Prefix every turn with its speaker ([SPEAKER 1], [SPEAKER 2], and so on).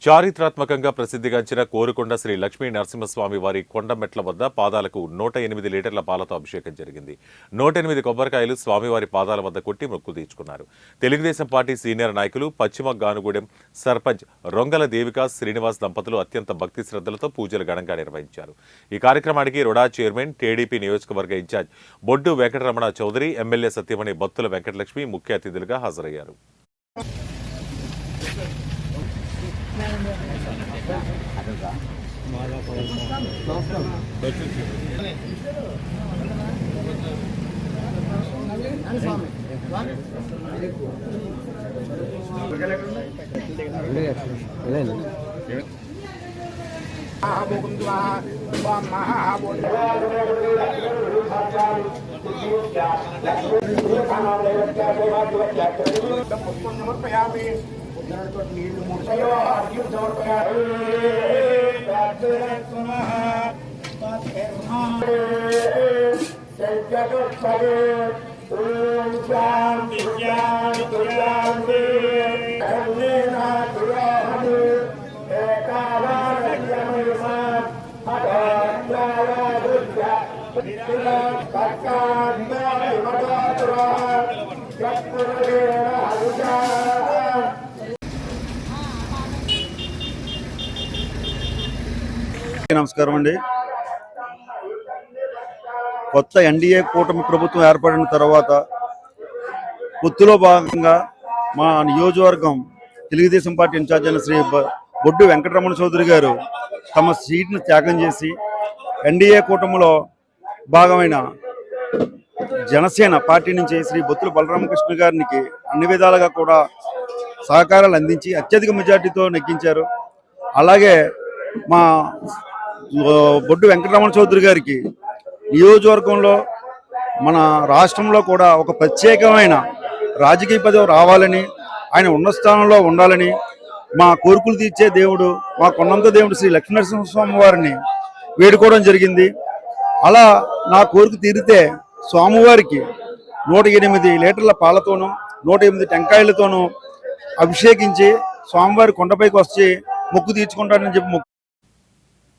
[SPEAKER 1] చారిత్రాత్మకంగా ప్రసిద్ధిగాంచిన కోరుకొండ శ్రీ లక్ష్మీ నరసింహస్వామి వారి కొండమెట్ల వద్ద పాదాలకు 108 లీటర్ల పాలతో అభిషేకం జరిగింది. 108 కొబ్బరికాయలు స్వామివారి పాదాల వద్ద కొట్టి మొక్కు తీర్చుకున్నారు. తెలుగుదేశం పార్టీ సీనియర్ నాయకులు పశ్చిమ గానుగూడెం సర్పంచ్ రొంగల దేవిక శ్రీనివాస్ దంపతులు అత్యంత భక్తి శ్రద్ధలతో పూజలు ఘనంగా నిర్వహించారు. ఈ కార్యక్రమానికి రుడా చైర్మన్, టీడీపీ నియోజకవర్గ ఇన్ఛార్జ్ బొడ్డు వెంకటరమణ చౌదరి, ఎమ్మెల్యే సత్యమణి బత్తుల వెంకటలక్ష్మి ముఖ్య అతిథులుగా హాజరయ్యారు.
[SPEAKER 2] నమస్కారం అండి. కొత్త ఎన్డీఏ కూటమి ప్రభుత్వం ఏర్పడిన తర్వాత పొత్తులో భాగంగా మా నియోజకవర్గం తెలుగుదేశం పార్టీ ఇన్ఛార్జ్ అయిన శ్రీ బొడ్డు వెంకటరమణ చౌదరి గారు తమ సీట్ను త్యాగం చేసి ఎన్డీఏ కూటమిలో భాగమైన జనసేన పార్టీ నుంచి శ్రీ బొత్తుల బలరామకృష్ణ గారికి అన్ని విధాలుగా కూడా సహకారాలు అందించి అత్యధిక మెజార్టీతో నెగ్గించారు. అలాగే మా బొడ్డు వెంకటరమణ చౌదరి గారికి నియోజకవర్గంలో మన రాష్ట్రంలో కూడా ఒక ప్రత్యేకమైన రాజకీయ పదవి రావాలని, ఆయన ఉన్నత స్థానంలో ఉండాలని మా కోరికలు తీర్చే దేవుడు, మా కొండంత దేవుడు శ్రీ లక్ష్మీనరసింహస్వామి వారిని వేడుకోవడం జరిగింది. అలా నా కోరిక తీరితే స్వామివారికి 108 లీటర్ల పాలతోనూ 108 టెంకాయలతోనూ అభిషేకించి స్వామివారి కొండపైకి వచ్చి మొక్కు తీర్చుకుంటానని చెప్పి